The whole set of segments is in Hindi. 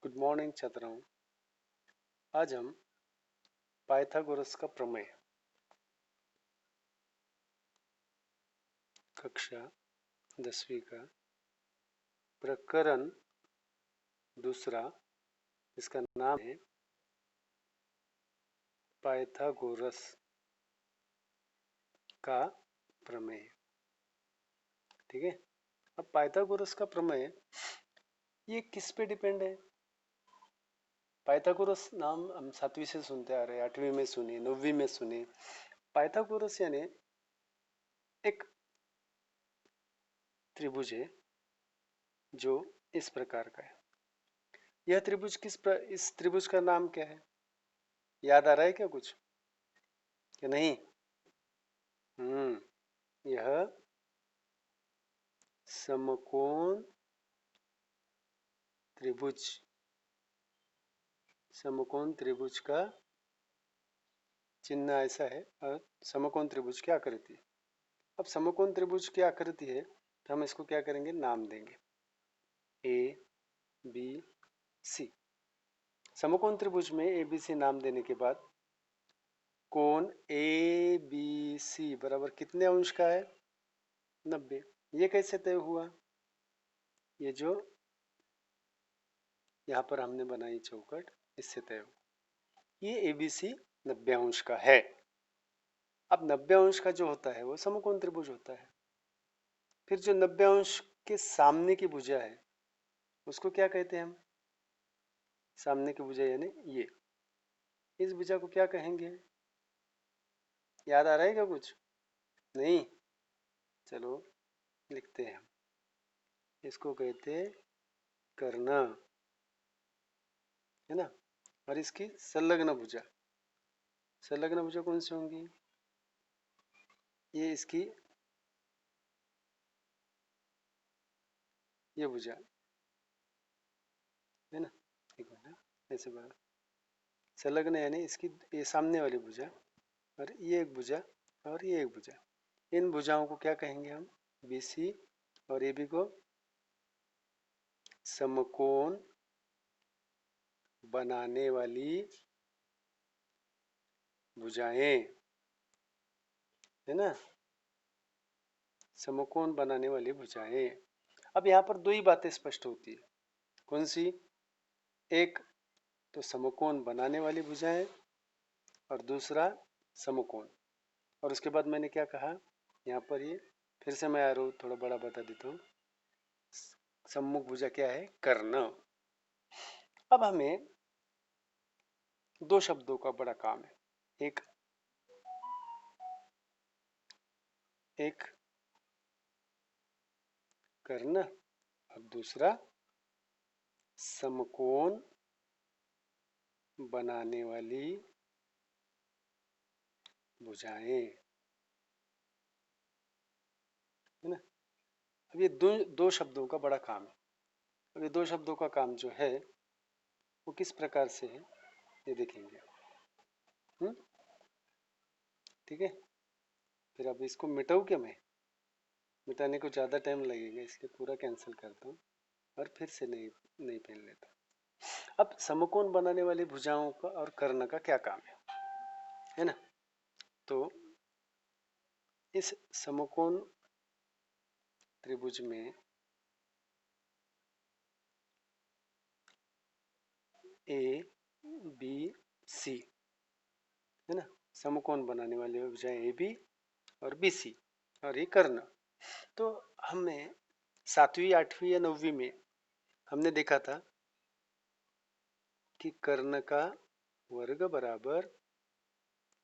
गुड मॉर्निंग छात्राओं। आज हम पाइथागोरस का प्रमेय कक्षा 10वीं का प्रकरण दूसरा, इसका नाम है पाइथागोरस का प्रमेय। ठीक है। अब पाइथागोरस का प्रमेय ये किस पे डिपेंड है? पाइथागोरस नाम हम 7वीं से सुनते आ रहे हैं, 8वीं में सुने, 9वीं में सुने। पाइथागोरस यानी एक त्रिभुज है जो इस प्रकार का है। यह त्रिभुज इस त्रिभुज का नाम क्या है? याद आ रहा है क्या कुछ कि नहीं? यह समकोण त्रिभुज, समकोण त्रिभुज का चिन्ह ऐसा है और समकोण त्रिभुज की आकृति। अब समकोण त्रिभुज की आकृति है तो हम इसको क्या करेंगे? नाम देंगे ए बी सी। समकोण त्रिभुज में ए बी सी नाम देने के बाद कोण ए बी सी बराबर कितने अंश का है? 90। ये कैसे तय हुआ? ये जो यहाँ पर हमने बनाई चौकट, इससे तय हुआ। ये ए बी सी 90 अंश का है। अब 90 अंश का जो होता है वो समकोण त्रिभुज होता है। फिर जो 90 अंश के सामने की भुजा है उसको क्या कहते हैं हम? सामने की भुजा यानी ये, इस भुजा को क्या कहेंगे? याद आ रहा है क्या कुछ? नहीं? चलो लिखते हैं हम। इसको कहते हैं कर्ण, है ना। और इसकी संलग्न भुजा, संलग्न भुजा कौन सी होंगी? ये इसकी ये भुजा है ना। एक मिनट, ऐसे बना संलग्न यानी इसकी ये सामने वाली भुजा और ये एक भुजा और ये एक भुजा। इन भुजाओं को क्या कहेंगे हम? बी सी और ए बी को समकोण बनाने वाली भुजाएं, है ना। समकोण बनाने वाली भुजाएं। अब यहाँ पर दो ही बातें स्पष्ट होती है। कौन सी? एक तो समकोण बनाने वाली भुजाएं और दूसरा समकोण। और उसके बाद मैंने क्या कहा यहाँ पर? ये फिर से मैं आरोप थोड़ा बड़ा बता देता हूँ। सम्मुख भुजा क्या है? कर्ण। अब हमें दो शब्दों का बड़ा काम है। एक कर्ण और दूसरा समकोण बनाने वाली भुजाएं, है ना। अब ये दो शब्दों का बड़ा काम है। अब ये दो शब्दों का काम जो है वो किस प्रकार से है ये देखेंगे। ठीक है। फिर अब इसको मिटाऊँ क्या मैं? मिटाने को ज़्यादा टाइम लगेगा, इसलिए पूरा कैंसिल करता हूँ और फिर से नहीं पेन लेता। अब समकोण बनाने वाली भुजाओं का और कर्ण का क्या काम है ना। तो इस समकोण त्रिभुज में ए बी सी, है ना, समकोण बनाने वाली भुजाएं ए बी और बी सी और ये कर्ण। तो हमें 7वीं 8वीं या 9वीं में हमने देखा था कि कर्ण का वर्ग बराबर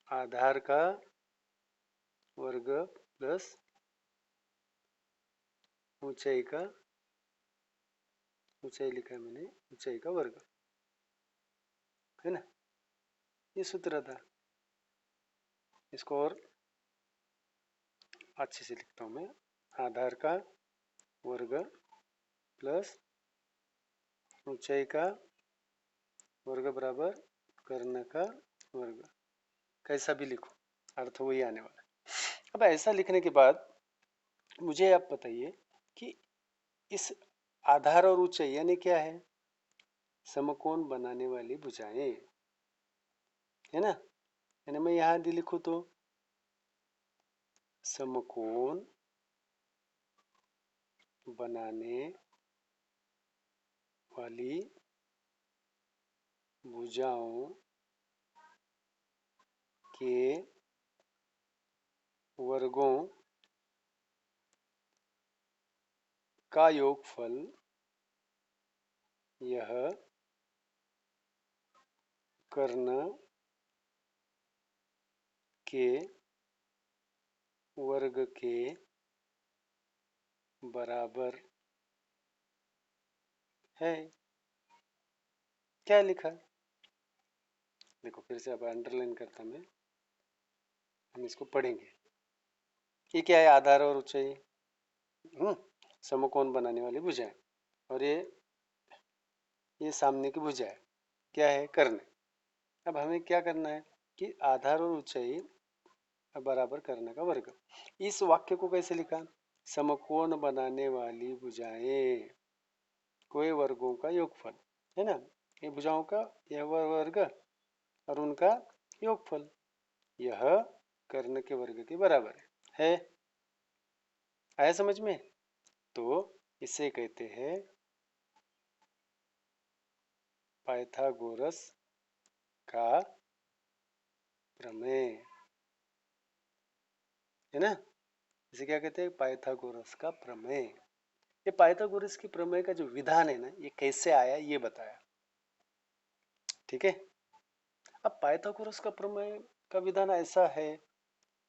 आधार का वर्ग प्लस ऊंचाई का, ऊंचाई लिखा है मैंने, ऊंचाई का वर्ग, है ना। ये सूत्र था। इसको और अच्छे से लिखता हूँ मैं। आधार का वर्ग प्लस ऊंचाई का वर्ग बराबर कर्ण का वर्ग। कैसा भी लिखो, अर्थ वही आने वाला है। अब ऐसा लिखने के बाद मुझे आप बताइए कि इस आधार और ऊंचाई यानी क्या है? समकोण बनाने वाली भुजाएं, है ना। यानी मैं यहाँ लिखूं तो समकोण बनाने वाली भुजाओं के वर्गों का योगफल यह कर्ण के वर्ग के बराबर है। क्या लिखा? देखो फिर से अब अंडरलाइन करता मैं, हम इसको पढ़ेंगे। ये क्या है? आधार और ऊंचाई, समकोण बनाने वाली भुजाएं, और ये सामने की भुजा है, क्या है? कर्ण। अब हमें क्या करना है कि आधार और ऊंचाई बराबर कर्ण का वर्ग। इस वाक्य को कैसे लिखा? समकोण बनाने वाली भुजाएं कोई वर्गों का योगफल, है ना। ये भुजाओं का यह वर्ग और उनका योगफल यह कर्ण के वर्ग के बराबर है। आया समझ में? तो इसे कहते हैं पाइथागोरस का प्रमेय, है ना। इसे क्या कहते हैं? पाइथागोरस का प्रमेय। ये पाइथागोरस की प्रमेय का जो विधान है ना, ये कैसे आया ये बताया, ठीक है। अब पाइथागोरस का प्रमेय का विधान ऐसा है,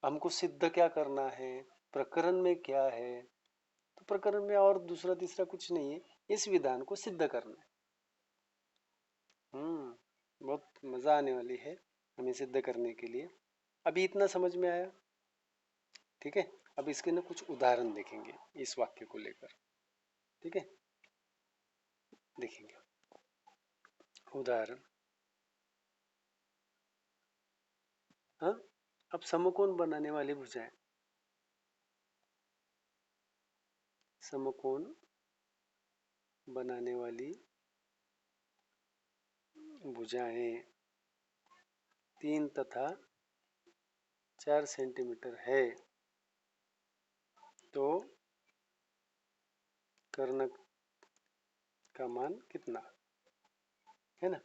हमको सिद्ध क्या करना है, प्रकरण में क्या है, तो प्रकरण में और दूसरा तीसरा कुछ नहीं है, इस विधान को सिद्ध करना है। बहुत मजा आने वाली है हमें सिद्ध करने के लिए। अभी इतना समझ में आया, ठीक है। अब इसके ना कुछ उदाहरण देखेंगे इस वाक्य को लेकर, ठीक है। देखेंगे उदाहरण। हाँ, अब समकोण बनाने वाली भुजाएं, समकोण बनाने वाली भुजाएं 3 तथा 4 सेंटीमीटर है, तो कर्ण का मान कितना, है ना।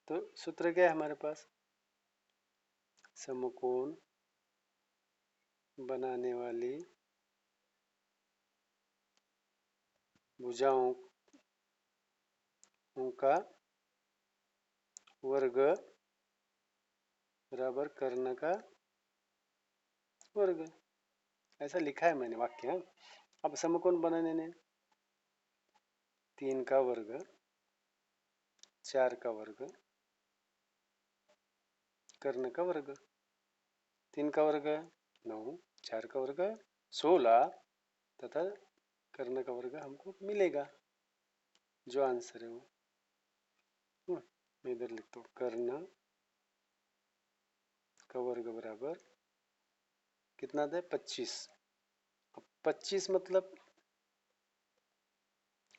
तो सूत्र क्या है हमारे पास? समकोण बनाने वाली भुजाओं का वर्ग बराबर कर्ण का वर्ग, ऐसा लिखा है मैंने वाक्य। हाँ? अब समकोण बनाने ने 3 का वर्ग, 4 का वर्ग, कर्ण का वर्ग। 3 का वर्ग 9, 4 का वर्ग 16 तथा कर्ण का वर्ग हमको मिलेगा, जो आंसर है वो। मैं इधर लिखता हूँ, कर्ण का वर्ग बराबर कितना था? 25। अब 25 मतलब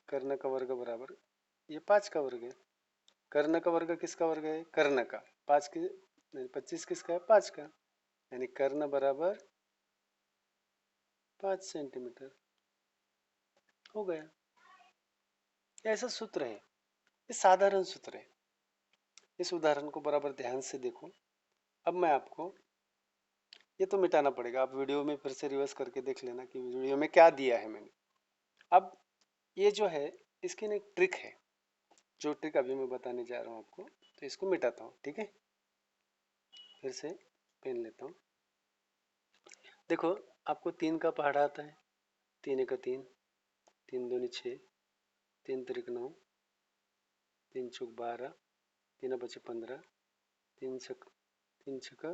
कर्ण का वर्ग बराबर ये 5 का वर्ग है। कर्ण का वर्ग किसका वर्ग है? कर्ण का। 5 की 25 किसका है? 5 का। यानी कर्ण बराबर 5 सेंटीमीटर हो गया। ऐसा सूत्र है, ये साधारण सूत्र है। इस उदाहरण को बराबर ध्यान से देखो। अब मैं आपको, ये तो मिटाना पड़ेगा, आप वीडियो में फिर से रिवर्स करके देख लेना कि वीडियो में क्या दिया है मैंने। अब ये जो है, इसकी ना एक ट्रिक है, जो ट्रिक अभी मैं बताने जा रहा हूँ आपको, तो इसको मिटाता हूँ, ठीक है। फिर से पेन लेता हूँ। देखो, आपको 3 का पहाड़ा आता है। 3 एक 3, 3 दूनी 6, 3 त्रिक 9, 3 चौक 12, 3 पचे 15, 3 छक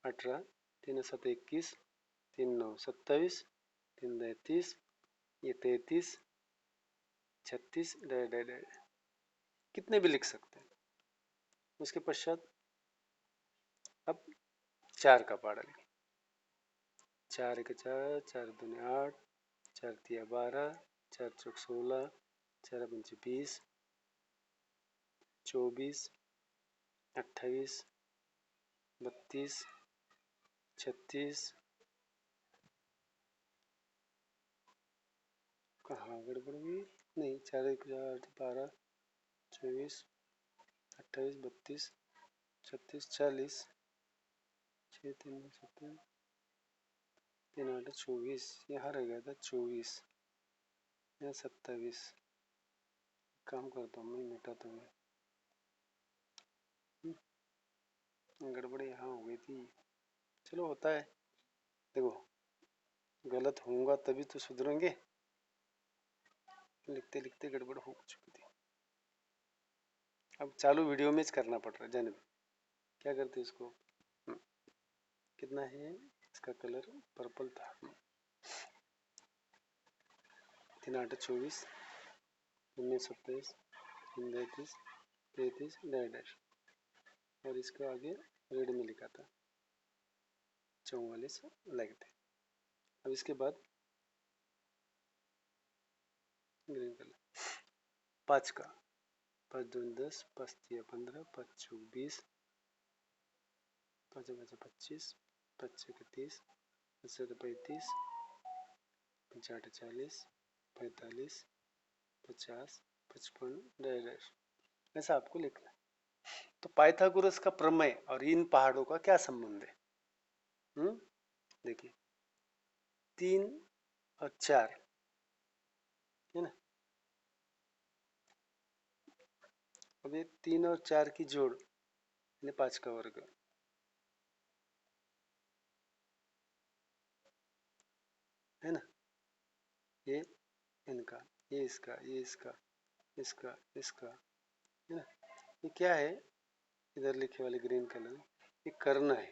18, 3 7 21, 3 9 27, 3 10 30, ये 33, 36, कितने भी लिख सकते हैं। उसके पश्चात अब 4 का पहाड़ा लिखें। 4 एक 4, 4 दूनी 8, 4 तिया 12, 4 चौक 16, 4 पंचे 20, 24, 28, 32, 36, कहाँ गड़बड़ हुई? नहीं, 4 1 12, 24, 28, 32, 36, 40, 6 3 7 3 8 24, यहाँ रह गया था 24, यहाँ 27। काम करता हूँ मैं, मिटाता हूँ मैं, गड़बड़ यहाँ हो गई थी। चलो होता है, देखो गलत होऊंगा तभी तो सुधरेंगे, लिखते लिखते गड़बड़ हो चुकी थी। अब चालू वीडियो में करना पड़ रहा है जाने में, क्या करते इसको। कितना है इसका कलर? पर्पल था। 3 8 24, 19 27, 33, 33 डैश, और इसको आगे रेड में लिखा था 44 लाइक थे। अब इसके बाद ग्रीन कलर 5 का, 5 2 10, 5 3 15, 5 6 20, 5 5 25, 5 6 30, 5 7 35, 5 8 40, 45, 50, 55 डैश, ऐसा आपको लिखना है। तो पाइथागोरस का प्रमेय और इन पहाड़ों का क्या संबंध है? देखिए 3 और 4 है ना। अब ये 3 और 4 की जोड़ यानी 5 का वर्ग है ना। ये इनका, ये इसका, ये इसका, इसका, इसका है ना। ये क्या है? इधर लिखे वाले ग्रीन कलर, ये कर्ण है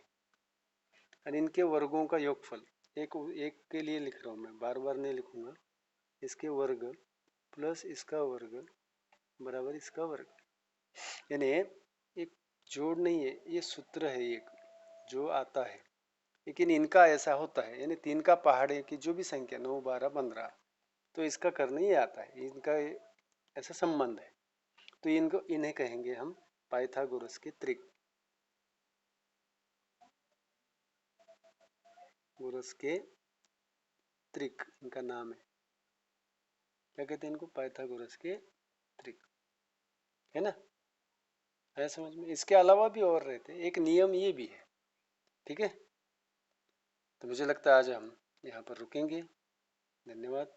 और इनके वर्गों का योगफल। एक एक के लिए लिख रहा हूँ मैं, बार बार नहीं लिखूंगा। इसके वर्ग प्लस इसका वर्ग बराबर इसका वर्ग, यानी एक जोड़ नहीं है, ये सूत्र है एक जो आता है, लेकिन इनका ऐसा होता है, यानी 3 का पहाड़ की जो भी संख्या 9 12 15, तो इसका करना ही आता है, इनका ऐसा संबंध है। तो इनको इन्हें कहेंगे हम पाइथागोरस के त्रिक, गोरस के त्रिक इनका नाम है। क्या कहते हैं इनको? पाइथागोरस के त्रिक, है ना। है समझ में? इसके अलावा भी और रहते हैं, एक नियम ये भी है, ठीक है। तो मुझे लगता है आज हम यहाँ पर रुकेंगे। धन्यवाद।